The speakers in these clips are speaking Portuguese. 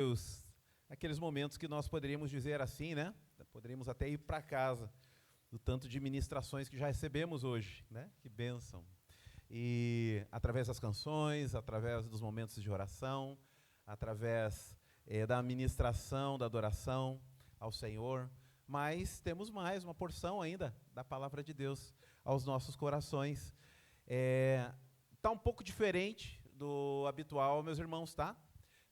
Deus, aqueles momentos que nós poderíamos dizer assim, né? Poderíamos até ir para casa, do tanto de ministrações que já recebemos hoje, né? Que bênção. E através das canções, através dos momentos de oração, através da ministração, da adoração ao Senhor, mas temos mais uma porção ainda da palavra de Deus aos nossos corações. Tá um pouco diferente do habitual, meus irmãos, tá?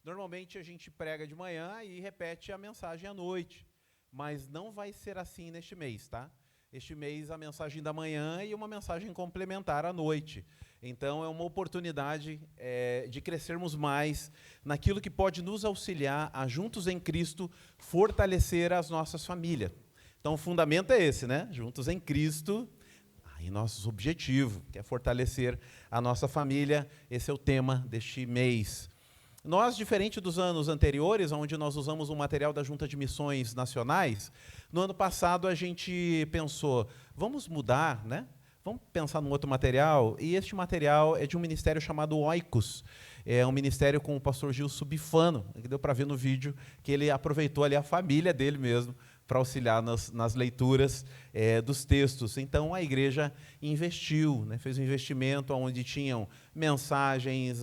Normalmente a gente prega de manhã e repete a mensagem à noite, mas não vai ser assim neste mês, tá? Este mês a mensagem da manhã e uma mensagem complementar à noite. Então é uma oportunidade de crescermos mais naquilo que pode nos auxiliar a, juntos em Cristo, fortalecer as nossas famílias. Então o fundamento é esse, né? Juntos em Cristo, aí nosso objetivo, que é fortalecer a nossa família. Esse é o tema deste mês. Nós, diferente dos anos anteriores, onde nós usamos um material da Junta de Missões Nacionais, no ano passado a gente pensou, vamos mudar, né? Vamos pensar num outro material, e este material é de um ministério chamado Oikos. É um ministério com o pastor Gil Subifano, que deu para ver no vídeo, que ele aproveitou ali a família dele mesmo, para auxiliar nas leituras dos textos. Então, a igreja investiu, né, fez um investimento onde tinham mensagens,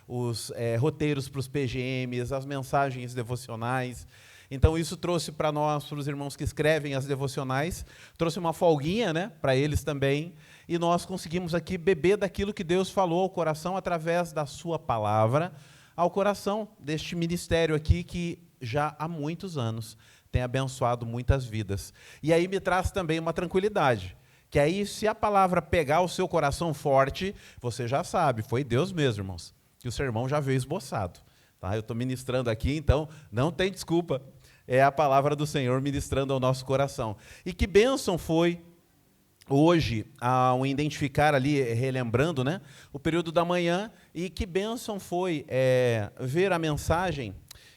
os roteiros para os PGMs, as mensagens devocionais. Então, isso trouxe para nós, para os irmãos que escrevem as devocionais, trouxe uma folguinha, né, para eles também, e nós conseguimos aqui beber daquilo que Deus falou ao coração através da sua palavra, ao coração deste ministério aqui que já há muitos anos tem abençoado muitas vidas. E aí me traz também uma tranquilidade, que aí se a palavra pegar o seu coração forte, você já sabe, foi Deus mesmo, irmãos, que o sermão já veio esboçado. Tá? Eu estou ministrando aqui, então não tem desculpa, é a palavra do Senhor ministrando ao nosso coração. E que bênção foi hoje, ao identificar ali, relembrando, né, o período da manhã, e que bênção foi ver a mensagem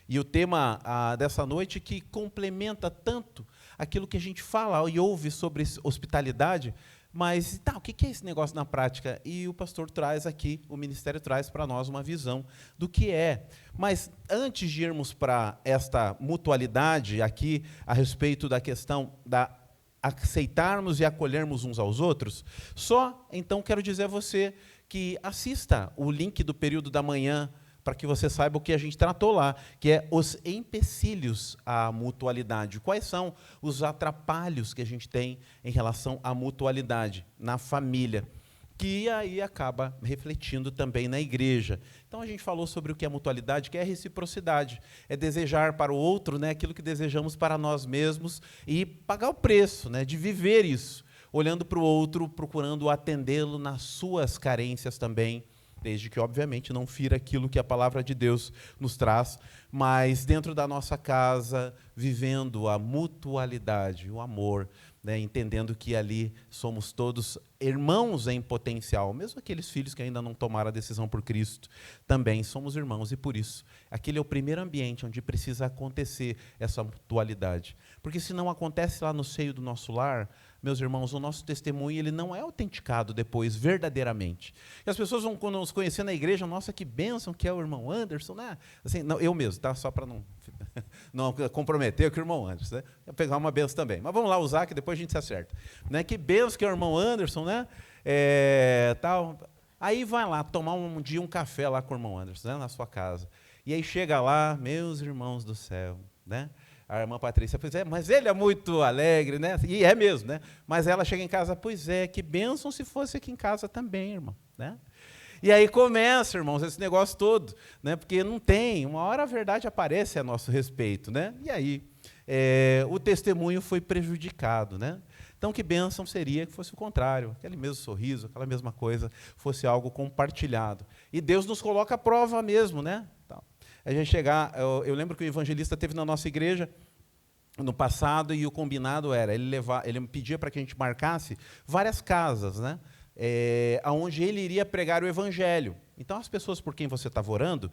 e o tema dessa noite, que complementa tanto aquilo que a gente fala e ouve sobre hospitalidade, mas tá, o que é esse negócio na prática? E o pastor traz aqui, o ministério traz para nós uma visão do que é. Mas antes de irmos para esta mutualidade aqui, a respeito da questão da aceitarmos e acolhermos uns aos outros, só então quero dizer a você que assista o link do período da manhã, para que você saiba o que a gente tratou lá, que é os empecilhos à mutualidade. Quais são os atrapalhos que a gente tem em relação à mutualidade na família, que aí acaba refletindo também na igreja. Então, a gente falou sobre o que é mutualidade, que é a reciprocidade, é desejar para o outro, né, aquilo que desejamos para nós mesmos e pagar o preço, né, de viver isso, olhando para o outro, procurando atendê-lo nas suas carências também, desde que, obviamente, não fira aquilo que a palavra de Deus nos traz, mas dentro da nossa casa, vivendo a mutualidade, o amor, né, entendendo que ali somos todos irmãos em potencial, mesmo aqueles filhos que ainda não tomaram a decisão por Cristo, também somos irmãos, e por isso, aquele é o primeiro ambiente onde precisa acontecer essa mutualidade. Porque se não acontece lá no seio do nosso lar, meus irmãos, o nosso testemunho ele não é autenticado depois, verdadeiramente. E as pessoas vão nos conhecer na igreja, nossa, que bênção que é o irmão Anderson, né? Assim, não, eu mesmo, tá? Só para não comprometer com o irmão Anderson, né? Eu pegar uma bênção também. Mas vamos lá usar, que depois a gente se acerta. Né? Que bênção que é o irmão Anderson, né? Tal. Aí vai lá tomar um dia um café lá com o irmão Anderson, né? Na sua casa. E aí chega lá, meus irmãos do céu, né? A irmã Patrícia, pois é, mas ele é muito alegre, né? E é mesmo, né? Mas ela chega em casa, pois é, que bênção se fosse aqui em casa também, irmão, né? E aí começa, irmãos, esse negócio todo, né? Porque não tem, uma hora a verdade aparece a nosso respeito, né? E aí o testemunho foi prejudicado, né? Então, que bênção seria que fosse o contrário, aquele mesmo sorriso, aquela mesma coisa, fosse algo compartilhado. E Deus nos coloca à prova mesmo, né? A gente chegar, eu lembro que o evangelista teve na nossa igreja no passado e o combinado era, ele pedia para que a gente marcasse várias casas, né, onde ele iria pregar o evangelho. Então, as pessoas por quem você estava orando,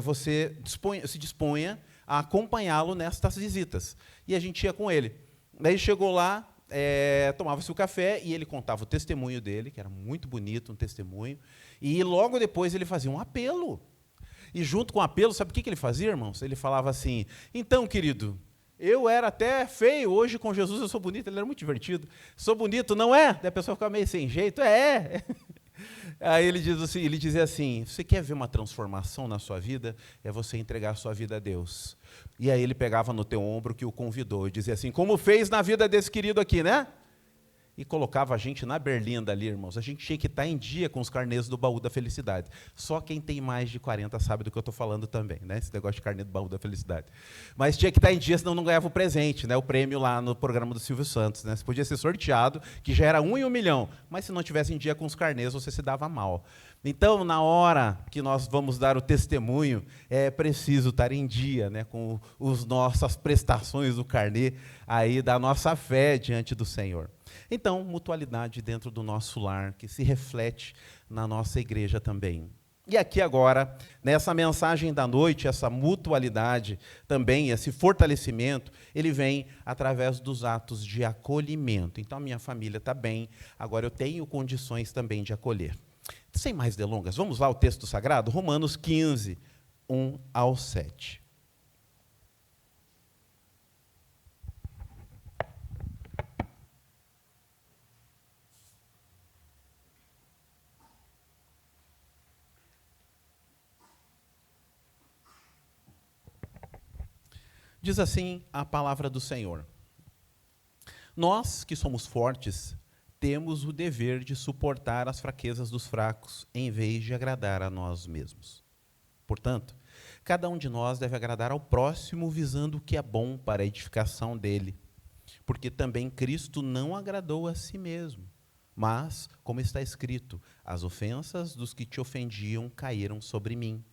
você se disponha a acompanhá-lo nestas visitas. E a gente ia com ele. Daí chegou lá, tomava-se o café e ele contava o testemunho dele, que era muito bonito, um testemunho, e logo depois ele fazia um apelo. E junto com o apelo, sabe o que ele fazia, irmãos? Ele falava assim: então, querido, eu era até feio, hoje com Jesus eu sou bonito. Ele era muito divertido. Sou bonito, não é? Daí a pessoa ficava meio sem jeito. É. Aí ele dizia assim: você quer ver uma transformação na sua vida? É você entregar a sua vida a Deus. E aí ele pegava no teu ombro que o convidou e dizia assim: como fez na vida desse querido aqui, né? E colocava a gente na berlinda ali, irmãos. A gente tinha que estar em dia com os carnês do baú da felicidade. Só quem tem mais de 40 sabe do que eu estou falando também, né? Esse negócio de carnê do baú da felicidade. Mas tinha que estar em dia, senão não ganhava o presente, né? O prêmio lá no programa do Silvio Santos, né? Você podia ser sorteado, que já era 1 em 1 milhão. Mas se não tivesse em dia com os carnês, você se dava mal. Então, na hora que nós vamos dar o testemunho, é preciso estar em dia, né, com as nossas prestações do carnê aí da nossa fé diante do Senhor. Então, mutualidade dentro do nosso lar, que se reflete na nossa igreja também. E aqui agora, nessa mensagem da noite, essa mutualidade também, esse fortalecimento, ele vem através dos atos de acolhimento. Então, a minha família está bem, agora eu tenho condições também de acolher. Sem mais delongas, vamos lá ao texto sagrado, Romanos 15, 1 ao 7. Diz assim a palavra do Senhor: nós que somos fortes, temos o dever de suportar as fraquezas dos fracos, em vez de agradar a nós mesmos. Portanto, cada um de nós deve agradar ao próximo, visando o que é bom para a edificação dele. Porque também Cristo não agradou a si mesmo. Mas, como está escrito, as ofensas dos que te ofendiam caíram sobre mim.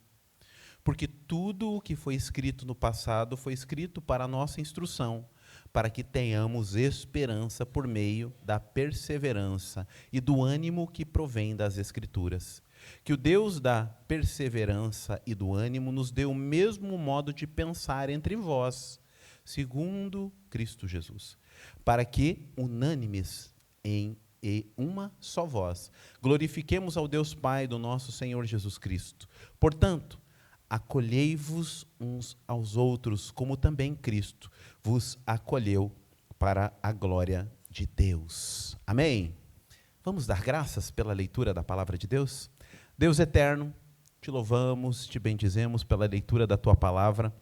Porque tudo o que foi escrito no passado foi escrito para a nossa instrução, para que tenhamos esperança por meio da perseverança e do ânimo que provém das Escrituras. Que o Deus da perseverança e do ânimo nos dê o mesmo modo de pensar entre vós, segundo Cristo Jesus, para que, unânimes em uma só voz, glorifiquemos ao Deus Pai do nosso Senhor Jesus Cristo. Portanto, acolhei-vos uns aos outros, como também Cristo vos acolheu para a glória de Deus. Amém? Vamos dar graças pela leitura da palavra de Deus? Deus eterno, te louvamos, te bendizemos pela leitura da tua palavra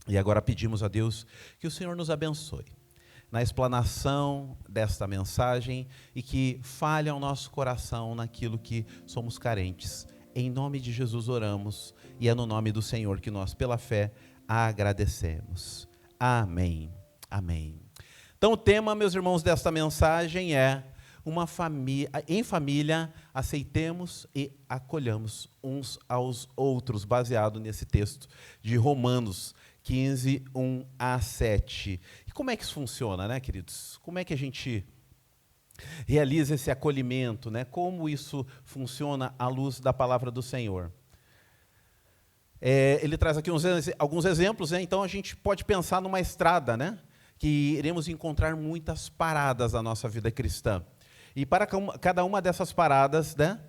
e agora pedimos a Deus que o Senhor nos abençoe na explanação desta mensagem e que fale ao nosso coração naquilo que somos carentes. Em nome de Jesus oramos, e é no nome do Senhor que nós, pela fé, agradecemos. Amém. Amém. Então, o tema, meus irmãos, desta mensagem é em família, aceitemos e acolhamos uns aos outros, baseado nesse texto de Romanos 15, 1 a 7. E como é que isso funciona, né, queridos? Como é que a gente realiza esse acolhimento, né? Como isso funciona à luz da palavra do Senhor? Ele traz aqui alguns exemplos, né? Então a gente pode pensar numa estrada, né? Que iremos encontrar muitas paradas na nossa vida cristã. E para cada uma dessas paradas, né?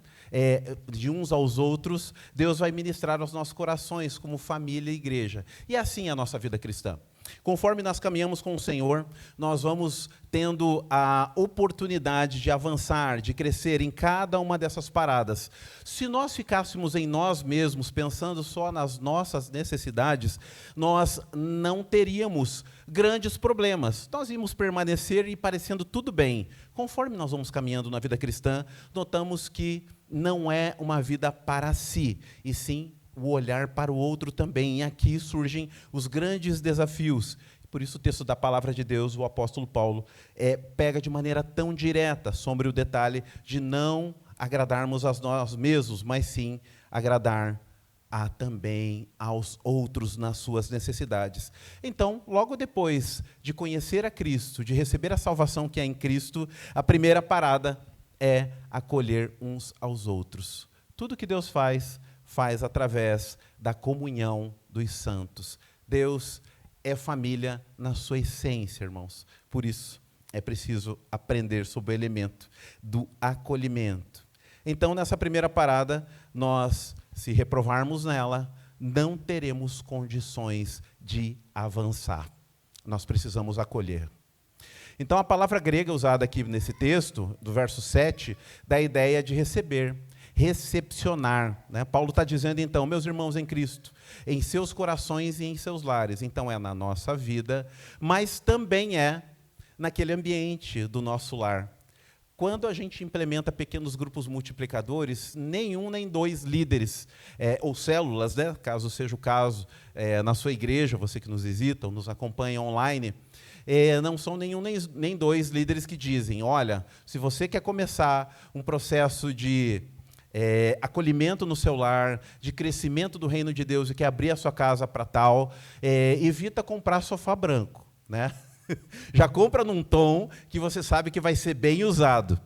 De uns aos outros, Deus vai ministrar aos nossos corações como família e igreja. E assim é a nossa vida cristã. Conforme nós caminhamos com o Senhor, nós vamos tendo a oportunidade de avançar, de crescer em cada uma dessas paradas. Se nós ficássemos em nós mesmos, pensando só nas nossas necessidades, nós não teríamos grandes problemas. Nós íamos permanecer e parecendo tudo bem. Conforme nós vamos caminhando na vida cristã, notamos que não é uma vida para si, e sim o olhar para o outro também. E aqui surgem os grandes desafios. Por isso o texto da palavra de Deus, o apóstolo Paulo, pega de maneira tão direta sobre o detalhe de não agradarmos a nós mesmos, mas sim agradar também aos outros nas suas necessidades. Então, logo depois de conhecer a Cristo, de receber a salvação que é em Cristo, a primeira parada é acolher uns aos outros. Tudo que Deus faz através da comunhão dos santos. Deus é família na sua essência, irmãos. Por isso, é preciso aprender sobre o elemento do acolhimento. Então, nessa primeira parada, nós, se reprovarmos nela, não teremos condições de avançar. Nós precisamos acolher. Então, a palavra grega usada aqui nesse texto, do verso 7, dá a ideia de receber, recepcionar, né? Paulo está dizendo, então, meus irmãos em Cristo, em seus corações e em seus lares. Então, é na nossa vida, mas também é naquele ambiente do nosso lar. Quando a gente implementa pequenos grupos multiplicadores, nenhum nem dois líderes, ou células, né, caso seja o caso, na sua igreja, você que nos visita ou nos acompanha online, não são nenhum nem dois líderes que dizem, olha, se você quer começar um processo de acolhimento no seu lar, de crescimento do reino de Deus e quer abrir a sua casa para tal, evita comprar sofá branco, né? Já compra num tom que você sabe que vai ser bem usado.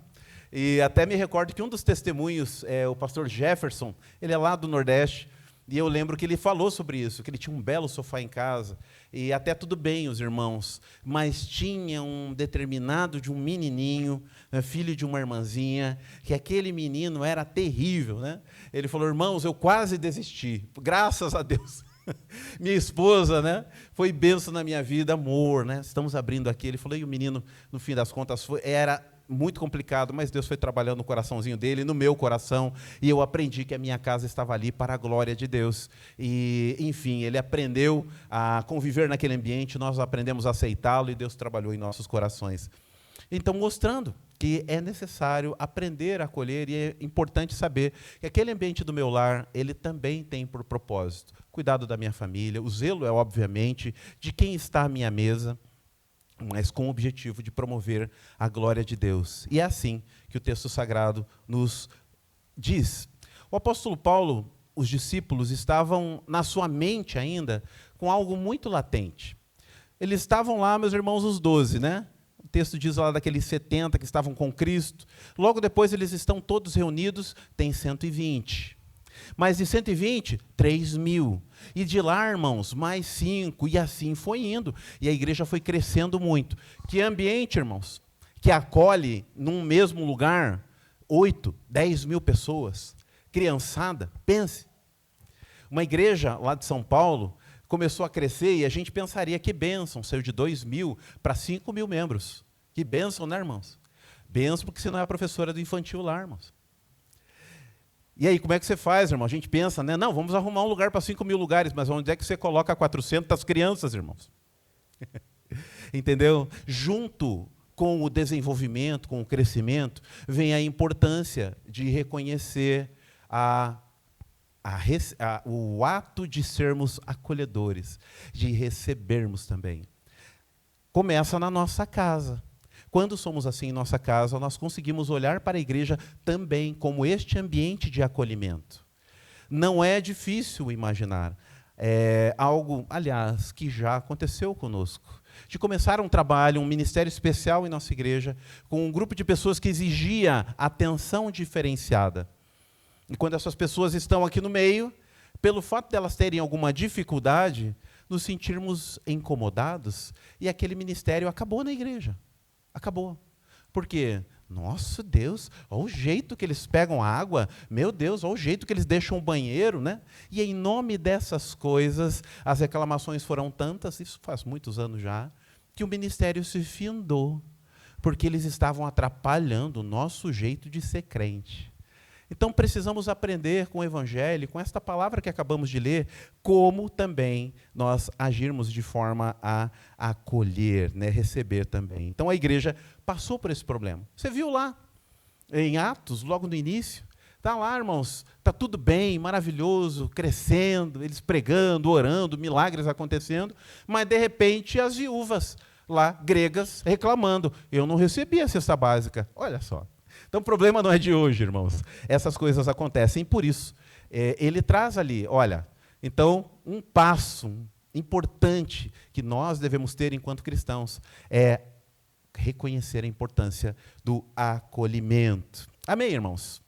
E até me recordo que um dos testemunhos, o pastor Jefferson, ele é lá do Nordeste, e eu lembro que ele falou sobre isso, que ele tinha um belo sofá em casa, e até tudo bem, os irmãos, mas tinha um determinado de um menininho, filho de uma irmãzinha, que aquele menino era terrível, né? Ele falou, irmãos, eu quase desisti, graças a Deus. Minha esposa, né, foi bênção na minha vida, amor, né? Estamos abrindo aqui. Ele falou, e o menino, no fim das contas, era muito complicado, mas Deus foi trabalhando no coraçãozinho dele, no meu coração, e eu aprendi que a minha casa estava ali para a glória de Deus. E, enfim, ele aprendeu a conviver naquele ambiente, nós aprendemos a aceitá-lo, e Deus trabalhou em nossos corações. Então, mostrando que é necessário aprender a acolher, e é importante saber que aquele ambiente do meu lar, ele também tem por propósito cuidado da minha família, o zelo é, obviamente, de quem está à minha mesa, mas com o objetivo de promover a glória de Deus. E é assim que o texto sagrado nos diz. O apóstolo Paulo, os discípulos, estavam na sua mente ainda com algo muito latente. Eles estavam lá, meus irmãos, os 12, né? O texto diz lá daqueles 70 que estavam com Cristo. Logo depois eles estão todos reunidos, tem 120. Mas de 120, 3.000. E de lá, irmãos, mais 5. E assim foi indo. E a igreja foi crescendo muito. Que ambiente, irmãos, que acolhe num mesmo lugar 8, 10.000 pessoas. Criançada, pense. Uma igreja lá de São Paulo começou a crescer e a gente pensaria que bênção, saiu de 2.000 para 5.000 membros. Que bênção, né, irmãos? Bênção porque você não é a professora do infantil lá, irmãos. E aí, como é que você faz, irmão? A gente pensa, né? Não, vamos arrumar um lugar para 5.000 lugares, mas onde é que você coloca 400 crianças, irmãos? Entendeu? Junto com o desenvolvimento, com o crescimento, vem a importância de reconhecer o ato de sermos acolhedores, de recebermos também. Começa na nossa casa. Quando somos assim em nossa casa, nós conseguimos olhar para a igreja também como este ambiente de acolhimento. Não é difícil imaginar. É algo, aliás, que já aconteceu conosco. De começar um trabalho, um ministério especial em nossa igreja, com um grupo de pessoas que exigia atenção diferenciada. E quando essas pessoas estão aqui no meio, pelo fato de elas terem alguma dificuldade, nos sentirmos incomodados, e aquele ministério acabou na igreja. Acabou. Por quê? Nossa, Deus, olha o jeito que eles pegam água, meu Deus, olha o jeito que eles deixam o banheiro, né? E em nome dessas coisas, as reclamações foram tantas, isso faz muitos anos já, que o ministério se findou, porque eles estavam atrapalhando o nosso jeito de ser crente. Então, precisamos aprender com o Evangelho, com esta palavra que acabamos de ler, como também nós agirmos de forma a acolher, né, receber também. Então, a igreja passou por esse problema. Você viu lá, em Atos, logo no início, está lá, irmãos, está tudo bem, maravilhoso, crescendo, eles pregando, orando, milagres acontecendo, mas, de repente, as viúvas lá, gregas, reclamando. Eu não recebi a cesta básica. Olha só. Então, o problema não é de hoje, irmãos. Essas coisas acontecem, por isso, ele traz ali, olha, então, um passo importante que nós devemos ter enquanto cristãos é reconhecer a importância do acolhimento. Amém, irmãos?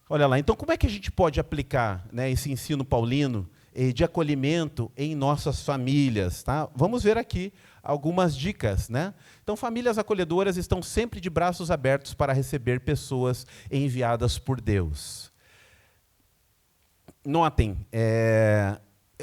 Olha lá, então, como é que a gente pode aplicar, né, esse ensino paulino de acolhimento em nossas famílias? Tá? Vamos ver aqui algumas dicas, né? Então, famílias acolhedoras estão sempre de braços abertos para receber pessoas enviadas por Deus. notem,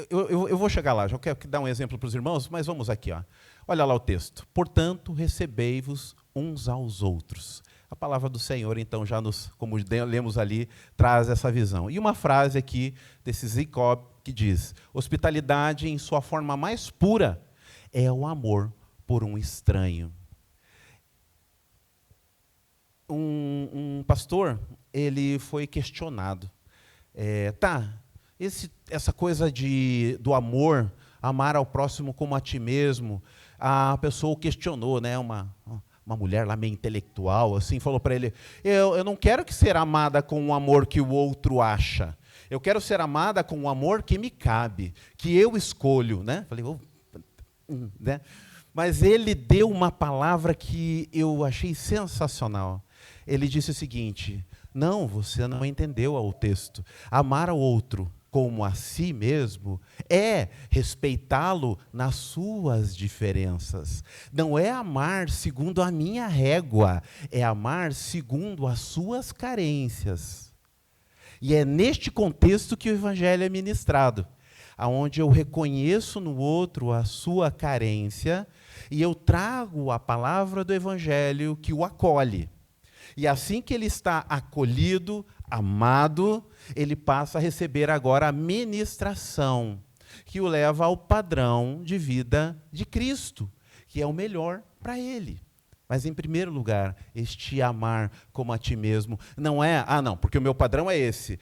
eu vou chegar lá, já quero dar um exemplo para os irmãos, mas vamos aqui. Ó. Olha lá o texto. Portanto, recebei-vos uns aos outros. A palavra do Senhor, então, já nos, como lemos ali, traz essa visão. E uma frase aqui desse Jacob que diz: hospitalidade em sua forma mais pura é o amor por um estranho. Um pastor, ele foi questionado. Essa coisa do amor, amar ao próximo como a ti mesmo, a pessoa o questionou, né? Uma mulher lá meio intelectual, assim, falou para ele: eu não quero ser amada com o amor que o outro acha. Eu quero ser amada com o amor que me cabe, que eu escolho, né? Falei, né? Mas ele deu uma palavra que eu achei sensacional. Ele disse o seguinte: não, você não entendeu o texto. Amar ao outro como a si mesmo é respeitá-lo nas suas diferenças. Não é amar segundo a minha régua, é amar segundo as suas carências. E é neste contexto que o evangelho é ministrado, aonde eu reconheço no outro a sua carência e eu trago a palavra do evangelho que o acolhe. E assim que ele está acolhido, amado, ele passa a receber agora a ministração, que o leva ao padrão de vida de Cristo, que é o melhor para ele. Mas, em primeiro lugar, este amar como a ti mesmo, não é, não, porque o meu padrão é esse.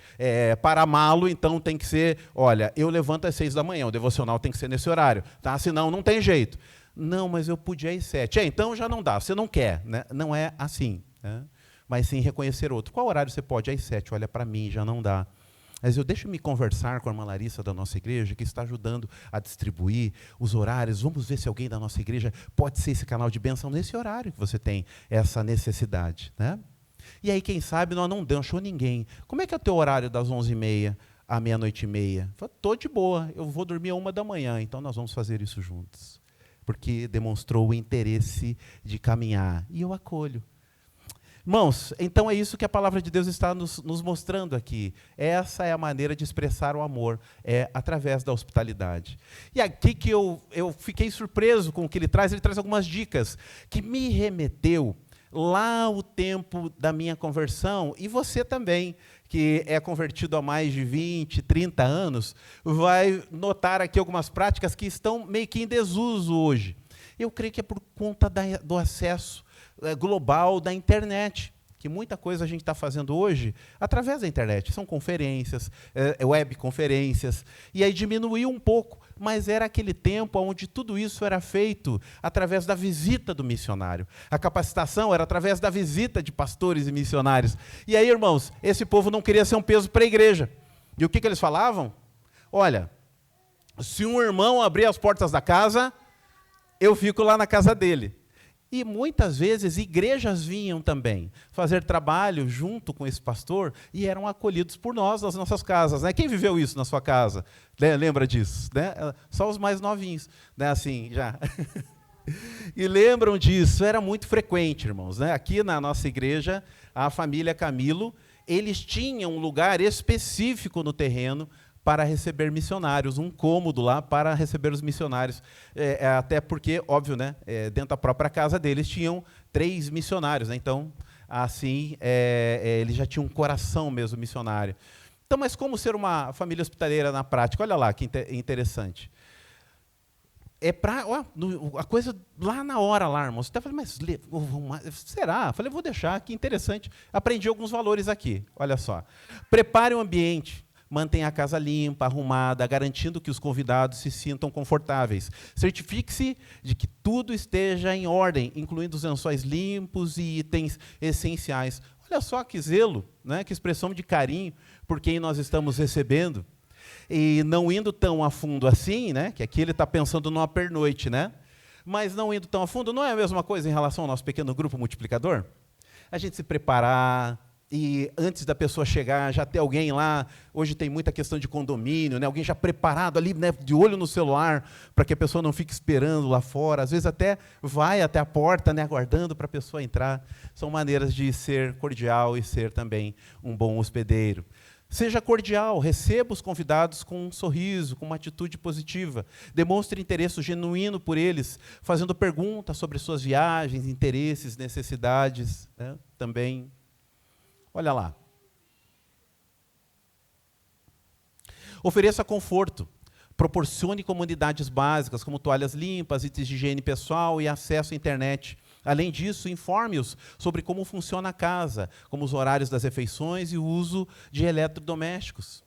Para amá-lo, então, tem que ser, olha, eu levanto às 6 da manhã, o devocional tem que ser nesse horário, tá? Senão não tem jeito. Não, mas eu podia ir às 7. Então já não dá, você não quer, né? Não é assim, né? Mas sim reconhecer outro. Qual horário você pode? Às 7, olha, para mim já não dá. Mas deixa-me conversar com a irmã Larissa da nossa igreja, que está ajudando a distribuir os horários. Vamos ver se alguém da nossa igreja pode ser esse canal de bênção nesse horário que você tem essa necessidade, né? E aí, quem sabe, nós não deixou ninguém. Como é que é o teu horário das 11h30 à meia-noite e meia? Estou de boa, eu vou dormir à 1 da manhã, então nós vamos fazer isso juntos. Porque demonstrou o interesse de caminhar. E eu acolho. Irmãos, então é isso que a palavra de Deus está nos mostrando aqui. Essa é a maneira de expressar o amor, através da hospitalidade. E aqui que eu fiquei surpreso com o que ele traz algumas dicas que me remeteu lá o tempo da minha conversão, e você também, que é convertido há mais de 20, 30 anos, vai notar aqui algumas práticas que estão meio que em desuso hoje. Eu creio que é por conta do acesso global da internet, que muita coisa a gente está fazendo hoje através da internet. São conferências, webconferências, e aí diminuiu um pouco, mas era aquele tempo onde tudo isso era feito através da visita do missionário. A capacitação era através da visita de pastores e missionários. E aí, irmãos, esse povo não queria ser um peso para a igreja. E o que eles falavam? Olha, se um irmão abrir as portas da casa, eu fico lá na casa dele. E muitas vezes igrejas vinham também fazer trabalho junto com esse pastor e eram acolhidos por nós nas nossas casas, né? Quem viveu isso na sua casa? Lembra disso? Né? Só os mais novinhos, né? Assim, já. E lembram disso? Era muito frequente, irmãos, né? Aqui na nossa igreja, a família Camilo, eles tinham um lugar específico no terreno para receber missionários, um cômodo lá para receber os missionários. Até porque, óbvio, né, dentro da própria casa deles tinham 3 missionários, né, então, assim, eles já tinham um coração mesmo missionário. Então, mas como ser uma família hospitaleira na prática? Olha lá que interessante. A coisa lá na hora, lá, irmãos. Você falei, mas será? Eu falei, vou deixar, que interessante. Aprendi alguns valores aqui, olha só. Prepare o ambiente. Mantenha a casa limpa, arrumada, garantindo que os convidados se sintam confortáveis. Certifique-se de que tudo esteja em ordem, incluindo os lençóis limpos e itens essenciais. Olha só que zelo, né? Que expressão de carinho por quem nós estamos recebendo. E não indo tão a fundo assim, né? Que aqui ele está pensando numa pernoite, né? Mas não indo tão a fundo, não é a mesma coisa em relação ao nosso pequeno grupo multiplicador? A gente se preparar, e antes da pessoa chegar, já ter alguém lá, hoje tem muita questão de condomínio, né? Alguém já preparado ali, né, de olho no celular, para que a pessoa não fique esperando lá fora, às vezes até vai até a porta, né, aguardando para a pessoa entrar. São maneiras de ser cordial e ser também um bom hospedeiro. Seja cordial, receba os convidados com um sorriso, com uma atitude positiva. Demonstre interesse genuíno por eles, fazendo perguntas sobre suas viagens, interesses, necessidades, né? Também. Olha lá. Ofereça conforto. Proporcione comodidades básicas, como toalhas limpas, itens de higiene pessoal e acesso à internet. Além disso, informe-os sobre como funciona a casa, como os horários das refeições e o uso de eletrodomésticos.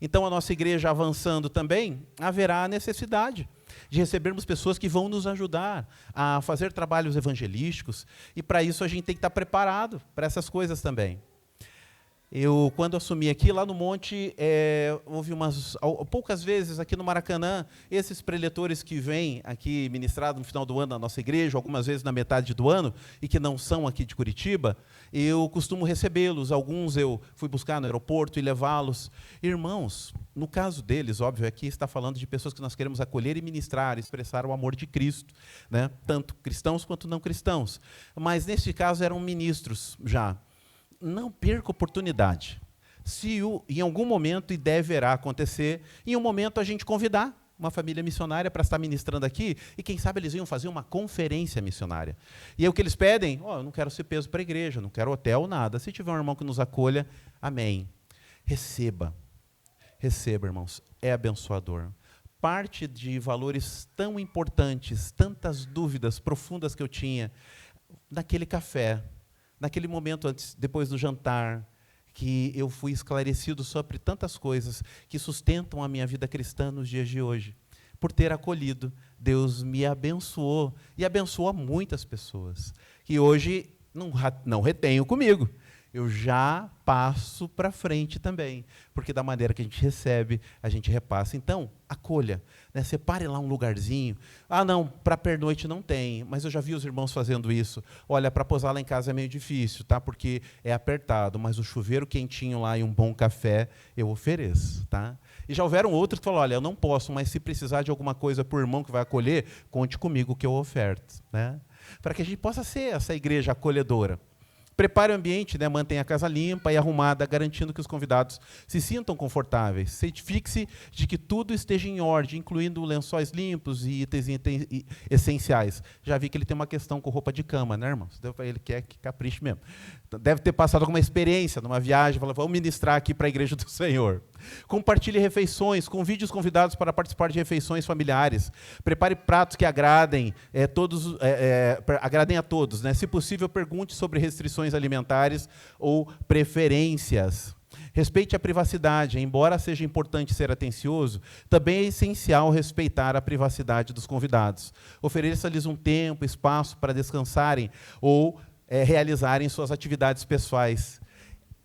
Então, a nossa igreja avançando também, haverá a necessidade de recebermos pessoas que vão nos ajudar a fazer trabalhos evangelísticos, e para isso a gente tem que estar preparado para essas coisas também. Eu, quando assumi aqui, lá no Monte, houve poucas vezes aqui no Maracanã, esses preletores que vêm aqui ministrados no final do ano na nossa igreja, algumas vezes na metade do ano, e que não são aqui de Curitiba, eu costumo recebê-los. Alguns eu fui buscar no aeroporto e levá-los. Irmãos, no caso deles, óbvio, aqui está falando de pessoas que nós queremos acolher e ministrar, expressar o amor de Cristo, né? Tanto cristãos quanto não cristãos. Mas, nesse caso, eram ministros já. Não perca oportunidade. Se em algum momento, e deverá acontecer, em um momento a gente convidar uma família missionária para estar ministrando aqui, e quem sabe eles iam fazer uma conferência missionária. E aí o que eles pedem? Eu não quero ser peso para a igreja, não quero hotel, nada. Se tiver um irmão que nos acolha, amém. Receba. Receba, irmãos. É abençoador. Parte de valores tão importantes, tantas dúvidas profundas que eu tinha, naquele café, naquele momento antes, depois do jantar, que eu fui esclarecido sobre tantas coisas que sustentam a minha vida cristã nos dias de hoje. Por ter acolhido, Deus me abençoou, e abençoou muitas pessoas, que hoje não retenho comigo. Eu já passo para frente também, porque da maneira que a gente recebe, a gente repassa. Então, acolha, né? Separe lá um lugarzinho. Não, para pernoite não tem, mas eu já vi os irmãos fazendo isso. Olha, para posar lá em casa é meio difícil, tá? Porque é apertado, mas o chuveiro quentinho lá e um bom café eu ofereço, tá? E já houveram outros que falaram, olha, eu não posso, mas se precisar de alguma coisa para o irmão que vai acolher, conte comigo que eu oferto, né? Para que a gente possa ser essa igreja acolhedora. Prepare o ambiente, né? Mantenha a casa limpa e arrumada, garantindo que os convidados se sintam confortáveis. Certifique-se de que tudo esteja em ordem, incluindo lençóis limpos e itens essenciais. Já vi que ele tem uma questão com roupa de cama, né, irmãos? Ele quer que capriche mesmo. Deve ter passado alguma experiência numa viagem, falou, vamos ministrar aqui para a igreja do Senhor. Compartilhe refeições, convide os convidados para participar de refeições familiares. Prepare pratos que agradem a todos, né? Se possível, pergunte sobre restrições alimentares ou preferências. Respeite a privacidade. Embora seja importante ser atencioso, também é essencial respeitar a privacidade dos convidados. Ofereça-lhes um tempo, espaço para descansarem ou realizarem suas atividades pessoais.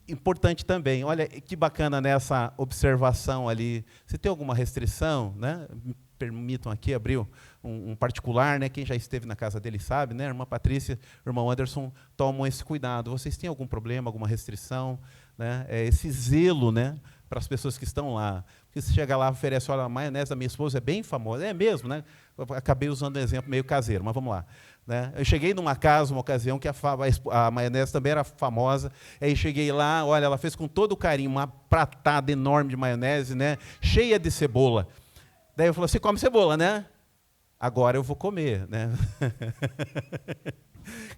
Importante também, olha que bacana nessa observação ali. Se tem alguma restrição, né? Me permitam aqui abrir um particular, né? Quem já esteve na casa dele sabe, né? A irmã Patrícia, o irmão Anderson tomam esse cuidado. Vocês têm algum problema, alguma restrição, né? Esse zelo, né? Para as pessoas que estão lá. Porque se chega lá e oferece, olha, a maionese da minha esposa é bem famosa. É mesmo, né? Eu acabei usando um exemplo meio caseiro, mas vamos lá. Né? Eu cheguei numa casa, uma ocasião, que a maionese também era famosa. Aí cheguei lá, olha, ela fez com todo o carinho uma pratada enorme de maionese, né? Cheia de cebola. Daí eu falei, você come cebola, né? Agora eu vou comer, né?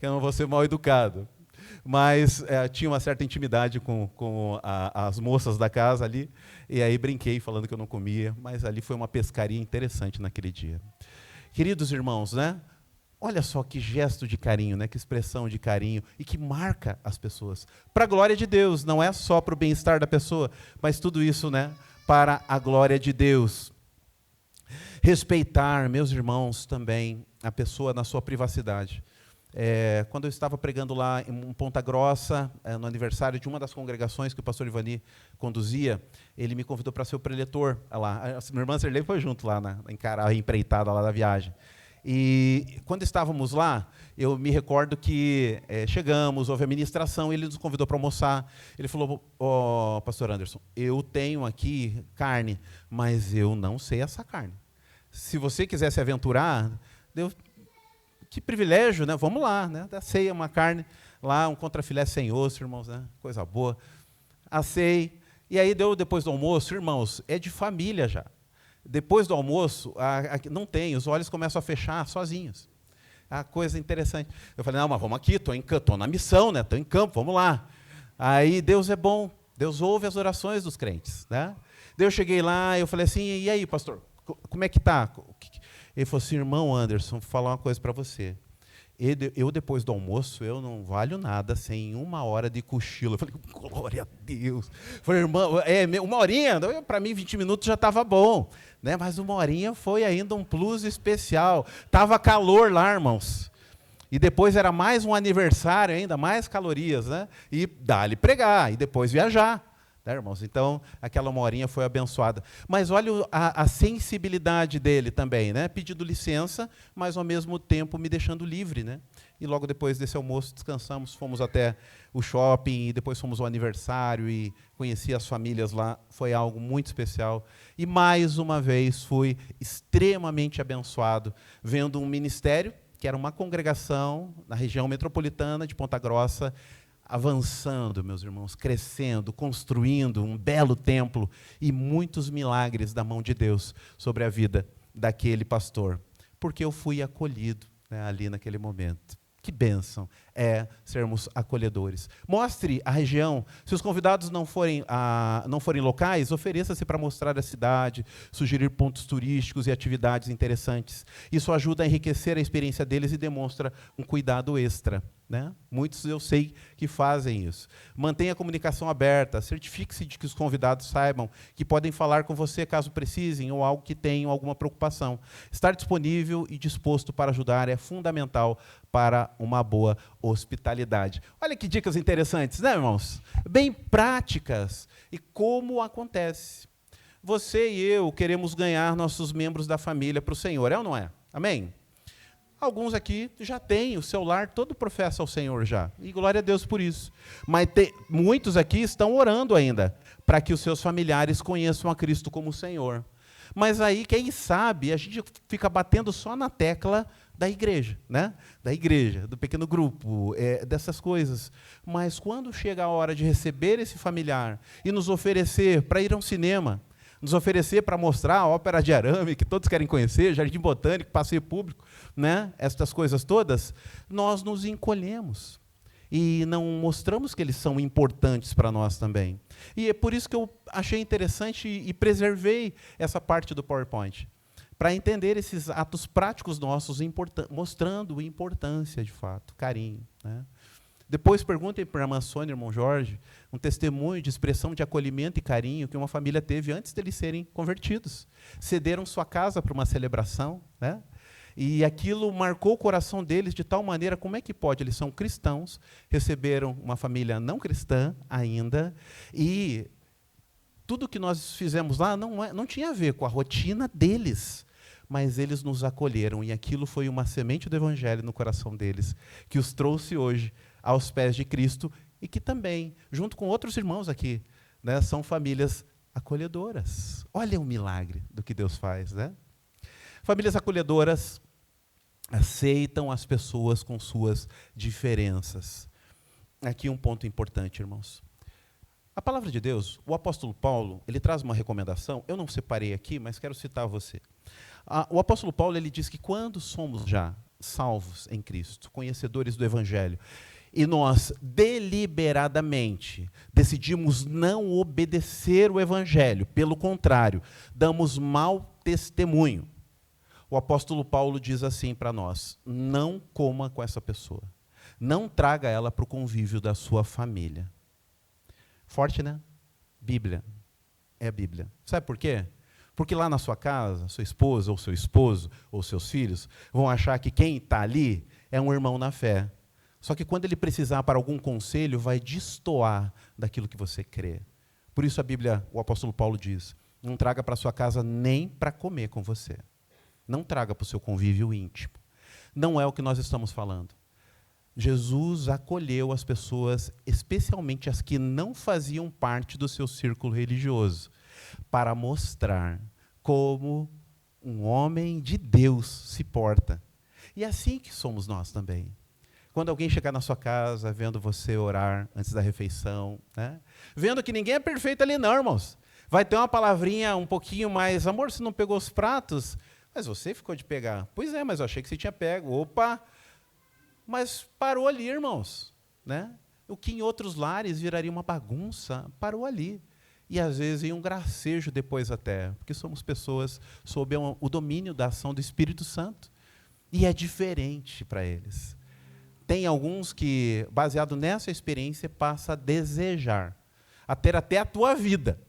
Eu não vou ser mal educado. Mas tinha uma certa intimidade com as moças da casa ali, e aí brinquei falando que eu não comia, mas ali foi uma pescaria interessante naquele dia. Queridos irmãos, né? Olha só que gesto de carinho, né? Que expressão de carinho, e que marca as pessoas. Para a glória de Deus, não é só para o bem-estar da pessoa, mas tudo isso, né? Para a glória de Deus. Respeitar, meus irmãos, também a pessoa na sua privacidade. Quando eu estava pregando lá em Ponta Grossa, no aniversário de uma das congregações que o pastor Ivani conduzia, ele me convidou para ser o preletor lá. A minha irmã Serlei foi junto lá, a empreitada lá da viagem. E quando estávamos lá, eu me recordo que chegamos, houve a ministração, ele nos convidou para almoçar. Ele falou, pastor Anderson, eu tenho aqui carne, mas eu não sei essa carne. Se você quiser se aventurar, que privilégio, né? Vamos lá, né? Assei uma carne lá, um contrafilé sem osso, irmãos, né? Coisa boa. Assei, E aí deu depois do almoço, irmãos, é de família já. Depois do almoço, não tem, os olhos começam a fechar sozinhos. A coisa interessante. Eu falei, não, mas vamos aqui, estou na missão, né? Estou em campo, vamos lá. Aí Deus é bom, Deus ouve as orações dos crentes, né? Daí eu cheguei lá, eu falei assim, e aí, pastor, como é que está? Ele falou assim, irmão Anderson, vou falar uma coisa para você. Eu, depois do almoço, eu não valho nada sem 1 hora de cochilo. Eu falei, glória a Deus. Eu falei, irmão, 1 horinha? Para mim, 20 minutos já estava bom. Né? Mas 1 horinha foi ainda um plus especial. Estava calor lá, irmãos. E depois era mais um aniversário ainda, mais calorias. Né? E dá-lhe pregar, e depois viajar. Né, irmãos? Então, aquela 1 horinha foi abençoada. Mas olha a sensibilidade dele também, né? Pedindo licença, mas ao mesmo tempo me deixando livre. Né? E logo depois desse almoço descansamos, fomos até o shopping, e depois fomos ao aniversário e conheci as famílias lá. Foi algo muito especial. E mais uma vez fui extremamente abençoado, vendo um ministério, que era uma congregação na região metropolitana de Ponta Grossa, avançando, meus irmãos, crescendo, construindo um belo templo e muitos milagres da mão de Deus sobre a vida daquele pastor, porque eu fui acolhido, né, ali naquele momento. Que bênção é sermos acolhedores. Mostre a região. Se os convidados não forem locais, ofereça-se para mostrar a cidade, sugerir pontos turísticos e atividades interessantes. Isso ajuda a enriquecer a experiência deles e demonstra um cuidado extra. Né? Muitos eu sei que fazem isso. Mantenha a comunicação aberta, certifique-se de que os convidados saibam que podem falar com você caso precisem ou algo que tenham alguma preocupação. Estar disponível e disposto para ajudar é fundamental para uma boa hospitalidade. Olha que dicas interessantes, né, irmãos? Bem práticas. E como acontece? Você e eu queremos ganhar nossos membros da família para o Senhor, é ou não é? Amém? Alguns aqui já têm o seu lar, todo professa ao Senhor já. E glória a Deus por isso. Mas muitos aqui estão orando ainda, para que os seus familiares conheçam a Cristo como Senhor. Mas aí, quem sabe, a gente fica batendo só na tecla da igreja, né? Da igreja, do pequeno grupo, dessas coisas. Mas quando chega a hora de receber esse familiar e nos oferecer para ir a um cinema, nos oferecer para mostrar a ópera de arame, que todos querem conhecer, jardim botânico, passeio público, né? Estas coisas todas, nós nos encolhemos e não mostramos que eles são importantes para nós também. E é por isso que eu achei interessante e preservei essa parte do PowerPoint, para entender esses atos práticos nossos, mostrando importância, de fato, carinho. Né? Depois perguntem para a irmã Sônia e irmão Jorge um testemunho de expressão de acolhimento e carinho que uma família teve antes deles serem convertidos. Cederam sua casa para uma celebração, né? E aquilo marcou o coração deles de tal maneira, como é que pode? Eles são cristãos, receberam uma família não cristã ainda, e tudo que nós fizemos lá não tinha a ver com a rotina deles, mas eles nos acolheram, e aquilo foi uma semente do Evangelho no coração deles, que os trouxe hoje aos pés de Cristo, e que também, junto com outros irmãos aqui, né, são famílias acolhedoras. Olha o milagre do que Deus faz, né? Famílias acolhedoras aceitam as pessoas com suas diferenças. Aqui um ponto importante, irmãos. A palavra de Deus, o apóstolo Paulo, ele traz uma recomendação, eu não separei aqui, mas quero citar você. O apóstolo Paulo, ele diz que quando somos já salvos em Cristo, conhecedores do Evangelho, e nós deliberadamente decidimos não obedecer o Evangelho, pelo contrário, damos mau testemunho, o apóstolo Paulo diz assim para nós: não coma com essa pessoa, não traga ela para o convívio da sua família. Forte, né? Bíblia. É a Bíblia. Sabe por quê? Porque lá na sua casa, sua esposa, ou seu esposo, ou seus filhos, vão achar que quem está ali é um irmão na fé. Só que quando ele precisar para algum conselho, vai destoar daquilo que você crê. Por isso a Bíblia, o apóstolo Paulo diz: não traga para sua casa nem para comer com você. Não traga para o seu convívio íntimo. Não é o que nós estamos falando. Jesus acolheu as pessoas, especialmente as que não faziam parte do seu círculo religioso, para mostrar como um homem de Deus se porta. E é assim que somos nós também. Quando alguém chegar na sua casa, vendo você orar antes da refeição, né? Vendo que ninguém é perfeito ali não, irmãos. Vai ter uma palavrinha um pouquinho mais, amor, você não pegou os pratos? Mas você ficou de pegar. Pois é, mas eu achei que você tinha pego. Opa! Mas parou ali, irmãos. Né? O que em outros lares viraria uma bagunça, parou ali. E às vezes em um gracejo depois até, porque somos pessoas sob o domínio da ação do Espírito Santo. E é diferente para eles. Tem alguns que, baseado nessa experiência, passa a desejar, a ter até a tua vida.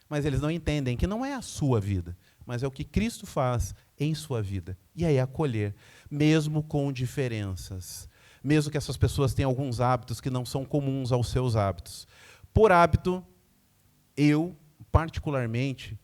Mas eles não entendem que não é a sua vida, mas é o que Cristo faz em sua vida. E aí acolher, mesmo com diferenças. Mesmo que essas pessoas tenham alguns hábitos que não são comuns aos seus hábitos. Por hábito, eu, particularmente,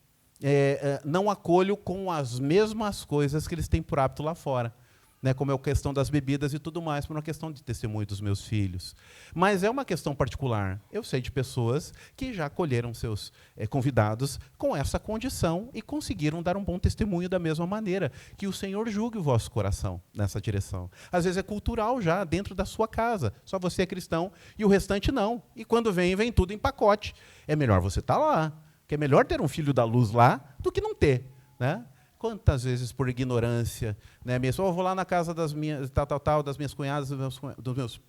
não acolho com as mesmas coisas que eles têm por hábito lá fora. Né, como é a questão das bebidas e tudo mais, por uma questão de testemunho dos meus filhos. Mas é uma questão particular. Eu sei de pessoas que já acolheram seus convidados com essa condição e conseguiram dar um bom testemunho da mesma maneira. Que o Senhor julgue o vosso coração nessa direção. Às vezes é cultural já, dentro da sua casa. Só você é cristão e o restante não. E quando vem tudo em pacote. É melhor você estar lá. Porque é melhor ter um filho da luz lá do que não ter. Né? Quantas vezes por ignorância, né, mesmo, eu vou lá na casa das minhas, das minhas cunhadas, dos meus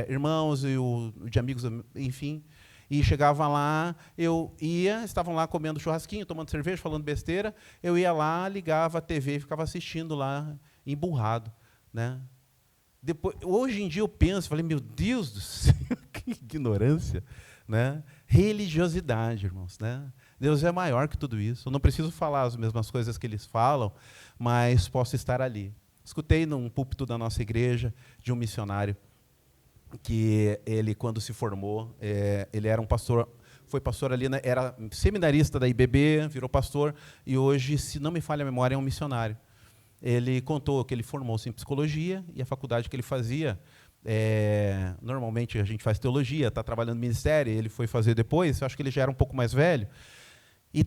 irmãos e de amigos, enfim, e chegava lá, eu ia, estavam lá comendo churrasquinho, tomando cerveja, falando besteira, eu ia lá, ligava a TV e ficava assistindo lá, emburrado, né? Depois, hoje em dia eu penso, falei, meu Deus do céu, que ignorância, né? Religiosidade, irmãos, né? Deus é maior que tudo isso. Eu não preciso falar as mesmas coisas que eles falam, mas posso estar ali. Escutei num púlpito da nossa igreja de um missionário que ele, quando se formou, ele era um pastor, foi pastor ali, né, era seminarista da IBB, virou pastor, e hoje, se não me falha a memória, é um missionário. Ele contou que ele formou-se em psicologia, e a faculdade que ele fazia, normalmente a gente faz teologia, está trabalhando no ministério, ele foi fazer depois, eu acho que ele já era um pouco mais velho, e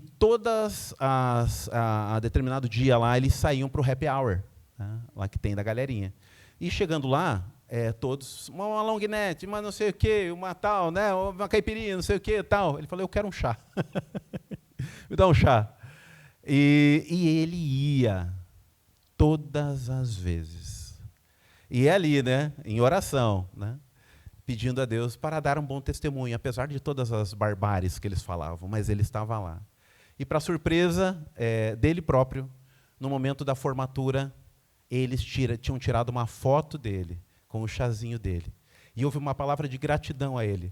a determinado dia lá, eles saíam para o happy hour, né, lá que tem da galerinha. E chegando lá, todos, uma long neck, uma não sei o quê, uma tal, né, uma caipirinha, não sei o quê, tal. Ele falou, eu quero um chá. Me dá um chá. E ele ia todas as vezes. E ali, né, em oração, né, pedindo a Deus para dar um bom testemunho, apesar de todas as barbáries que eles falavam, mas ele estava lá. E, para surpresa dele próprio, no momento da formatura, eles tinham tirado uma foto dele, com o chazinho dele. E houve uma palavra de gratidão a ele.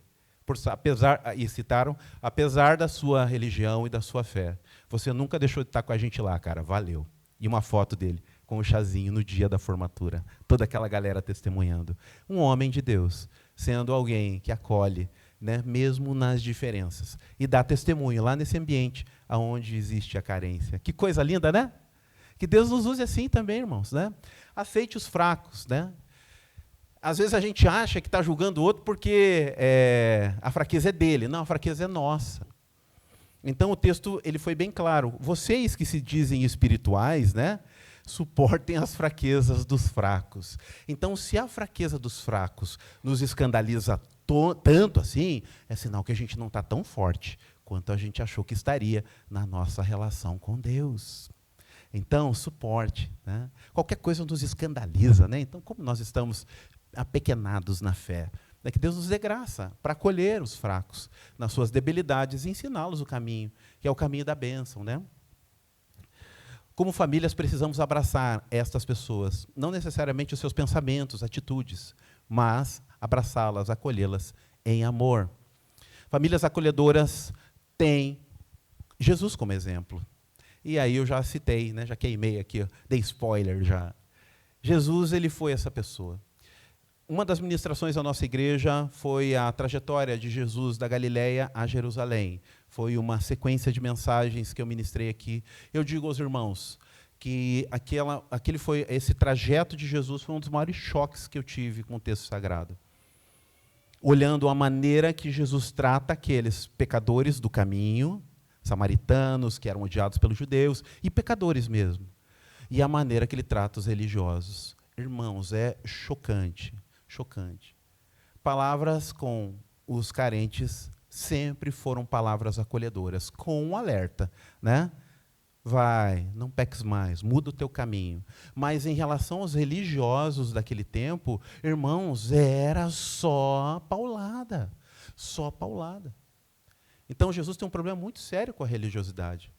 E citaram, apesar da sua religião e da sua fé, você nunca deixou de estar com a gente lá, cara, valeu. E uma foto dele, com o chazinho no dia da formatura. Toda aquela galera testemunhando. Um homem de Deus, sendo alguém que acolhe, né, mesmo nas diferenças. E dá testemunho lá nesse ambiente onde existe a carência. Que coisa linda, né? Que Deus nos use assim também, irmãos. Né? Aceite os fracos. Né? Às vezes a gente acha que está julgando o outro porque a fraqueza é dele. Não, a fraqueza é nossa. Então o texto ele foi bem claro. Vocês que se dizem espirituais, né, suportem as fraquezas dos fracos. Então, se a fraqueza dos fracos nos escandaliza tanto assim, é sinal que a gente não está tão forte quanto a gente achou que estaria na nossa relação com Deus. Então, suporte. Né? Qualquer coisa nos escandaliza. Né? Então, como nós estamos apequenados na fé, que Deus nos dê graça para acolher os fracos nas suas debilidades e ensiná-los o caminho, que é o caminho da bênção. Né? Como famílias, precisamos abraçar estas pessoas, não necessariamente os seus pensamentos, atitudes, mas abraçá-las, acolhê-las em amor. Famílias acolhedoras têm Jesus como exemplo. E aí eu já citei, né, já queimei aqui, dei spoiler já. Jesus, ele foi essa pessoa. Uma das ministrações da nossa igreja foi a trajetória de Jesus da Galileia a Jerusalém. Foi uma sequência de mensagens que eu ministrei aqui. Eu digo aos irmãos que esse trajeto de Jesus foi um dos maiores choques que eu tive com o texto sagrado. Olhando a maneira que Jesus trata aqueles pecadores do caminho, samaritanos, que eram odiados pelos judeus, e pecadores mesmo. E a maneira que ele trata os religiosos. Irmãos, é chocante, chocante. Palavras com os carentes sempre foram palavras acolhedoras, com um alerta, né? Vai, não peques mais, muda o teu caminho. Mas em relação aos religiosos daquele tempo, irmãos, era só paulada, só paulada. Então Jesus tem um problema muito sério com a religiosidade,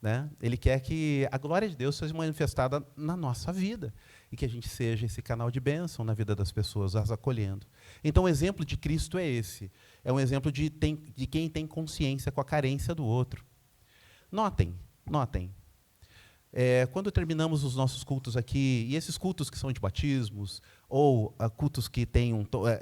né? Ele quer que a glória de Deus seja manifestada na nossa vida e que a gente seja esse canal de bênção na vida das pessoas, as acolhendo. Então o exemplo de Cristo é esse, é um exemplo de quem tem consciência com a carência do outro. Notem, quando terminamos os nossos cultos aqui, e esses cultos que são de batismos, ou cultos que tem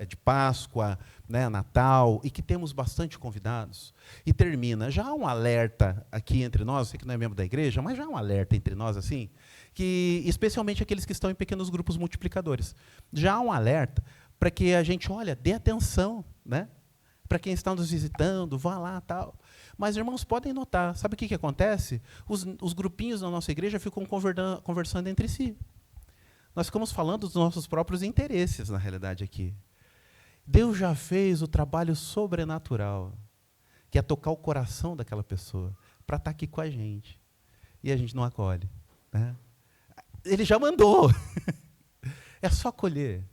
de Páscoa, né, Natal, e que temos bastante convidados, e termina, já há um alerta aqui entre nós, você que não é membro da igreja, mas já há um alerta entre nós, assim, que, especialmente aqueles que estão em pequenos grupos multiplicadores, já há um alerta para que a gente, dê atenção, né, para quem está nos visitando, vá lá, tal. Mas, irmãos, podem notar, sabe o que acontece? Os grupinhos da nossa igreja ficam conversando entre si. Nós ficamos falando dos nossos próprios interesses, na realidade, aqui. Deus já fez o trabalho sobrenatural, que é tocar o coração daquela pessoa, para estar aqui com a gente. E a gente não acolhe, né? Ele já mandou. É só acolher.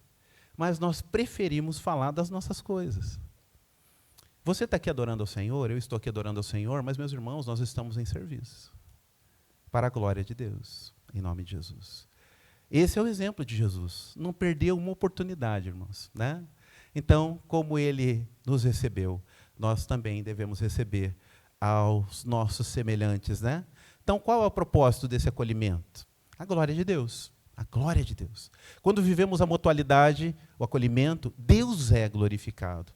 Mas nós preferimos falar das nossas coisas. Você está aqui adorando ao Senhor, eu estou aqui adorando ao Senhor, mas, meus irmãos, nós estamos em serviço. Para a glória de Deus, em nome de Jesus. Esse é o exemplo de Jesus. Não perdeu uma oportunidade, irmãos, né? Então, como Ele nos recebeu, nós também devemos receber aos nossos semelhantes, né? Então, qual é o propósito desse acolhimento? A glória de Deus. A glória de Deus. Quando vivemos a mutualidade, o acolhimento, Deus é glorificado.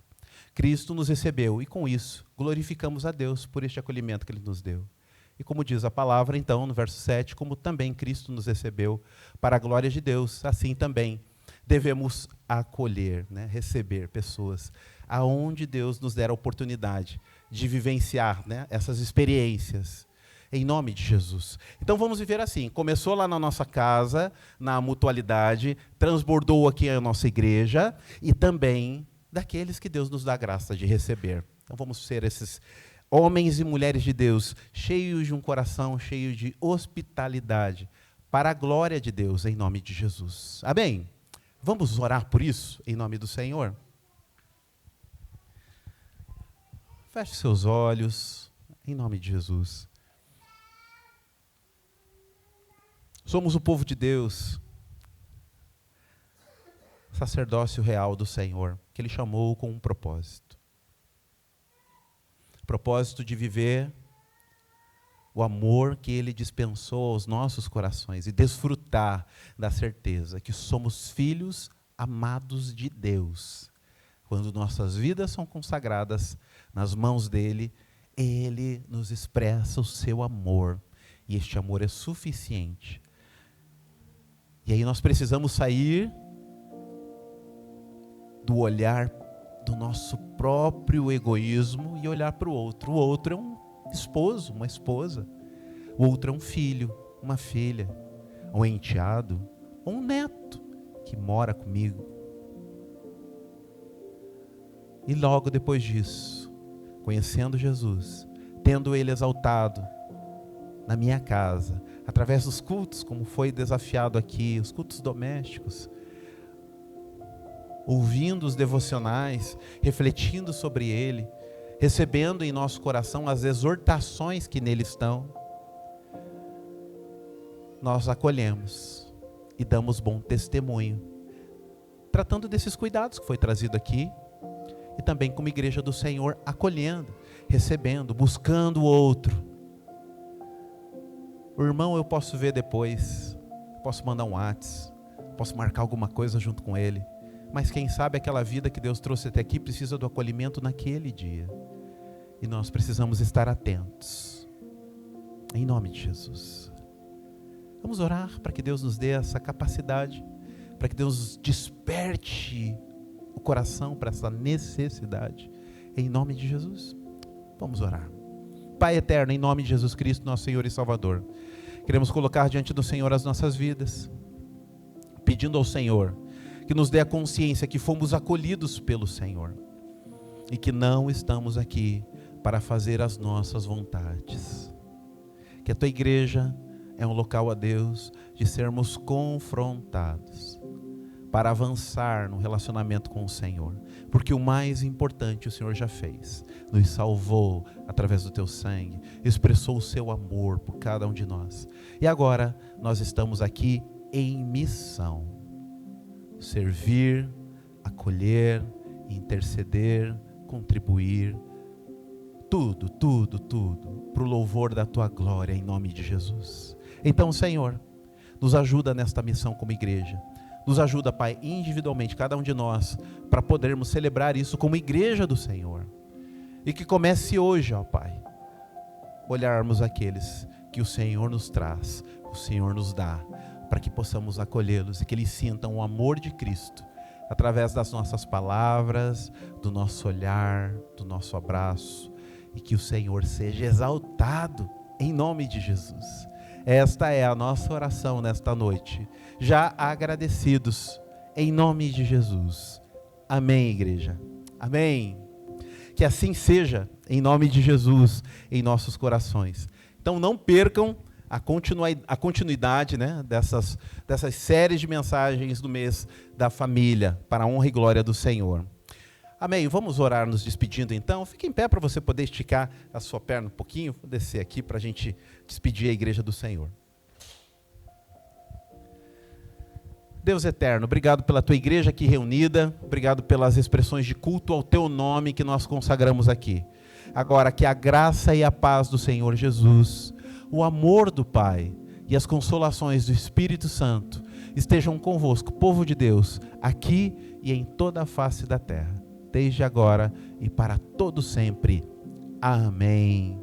Cristo nos recebeu e, com isso, glorificamos a Deus por este acolhimento que Ele nos deu. E como diz a palavra, então, no verso 7, como também Cristo nos recebeu para a glória de Deus, assim também devemos acolher, né, receber pessoas, aonde Deus nos der a oportunidade de vivenciar, né, essas experiências, em nome de Jesus. Então vamos viver assim, começou lá na nossa casa, na mutualidade, transbordou aqui a nossa igreja, e também daqueles que Deus nos dá a graça de receber. Então vamos ser esses homens e mulheres de Deus, cheios de um coração, cheio de hospitalidade, para a glória de Deus, em nome de Jesus. Amém? Vamos orar por isso, em nome do Senhor? Feche seus olhos, em nome de Jesus. Somos o povo de Deus, sacerdócio real do Senhor, que Ele chamou com um propósito. Propósito de viver o amor que Ele dispensou aos nossos corações e desfrutar da certeza que somos filhos amados de Deus. Quando nossas vidas são consagradas nas mãos dEle, Ele nos expressa o seu amor, e este amor é suficiente. E aí nós precisamos sair do olhar do nosso próprio egoísmo e olhar para o outro. O outro é um esposo, uma esposa. O outro é um filho, uma filha, um enteado, ou um neto que mora comigo. E logo depois disso, conhecendo Jesus, tendo Ele exaltado na minha casa, através dos cultos, como foi desafiado aqui, os cultos domésticos, ouvindo os devocionais, refletindo sobre ele, recebendo em nosso coração as exortações que nele estão, nós acolhemos e damos bom testemunho, tratando desses cuidados que foi trazido aqui, e também como igreja do Senhor, acolhendo, recebendo, buscando o outro. O irmão eu posso ver depois, posso mandar um WhatsApp, posso marcar alguma coisa junto com ele, mas quem sabe aquela vida que Deus trouxe até aqui precisa do acolhimento naquele dia. E nós precisamos estar atentos. Em nome de Jesus. Vamos orar para que Deus nos dê essa capacidade, para que Deus desperte o coração para essa necessidade. Em nome de Jesus. Vamos orar. Pai eterno, em nome de Jesus Cristo, nosso Senhor e Salvador, queremos colocar diante do Senhor as nossas vidas. pedindo ao Senhor que nos dê a consciência que fomos acolhidos pelo Senhor e que não estamos aqui para fazer as nossas vontades. Que a tua igreja é um local, ó Deus, de sermos confrontados para avançar no relacionamento com o Senhor, porque o mais importante o Senhor já fez, nos salvou através do teu sangue, expressou o seu amor por cada um de nós, e agora nós estamos aqui em missão, servir, acolher, interceder, contribuir, tudo, para o louvor da tua glória, em nome de Jesus. Então, Senhor, nos ajuda nesta missão como igreja, nos ajuda, Pai, individualmente, cada um de nós, para podermos celebrar isso como igreja do Senhor, e que comece hoje, ó Pai, olharmos aqueles que o Senhor nos traz, o Senhor nos dá, para que possamos acolhê-los, e que eles sintam o amor de Cristo, através das nossas palavras, do nosso olhar, do nosso abraço, e que o Senhor seja exaltado, em nome de Jesus. Esta é a nossa oração nesta noite, já agradecidos, em nome de Jesus. Amém, igreja. Amém. Que assim seja, em nome de Jesus, em nossos corações. Então não percam a continuidade, né, dessas séries de mensagens do mês da família, para a honra e glória do Senhor. Amém. Vamos orar nos despedindo então. Fique em pé para você poder esticar a sua perna um pouquinho. Vou descer aqui para a gente despedir a igreja do Senhor. Deus eterno, obrigado pela tua igreja aqui reunida. Obrigado pelas expressões de culto ao teu nome que nós consagramos aqui. Agora, que a graça e a paz do Senhor Jesus, o amor do Pai e as consolações do Espírito Santo estejam convosco, povo de Deus, aqui e em toda a face da terra, desde agora e para todo sempre. Amém.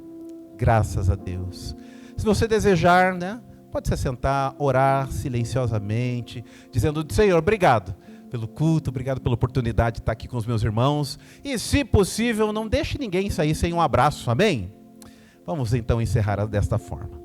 Graças a Deus. Se você desejar, né, pode se sentar, orar silenciosamente, dizendo: Senhor, obrigado pelo culto, obrigado pela oportunidade de estar aqui com os meus irmãos, e se possível, não deixe ninguém sair sem um abraço, amém? Vamos então encerrar desta forma.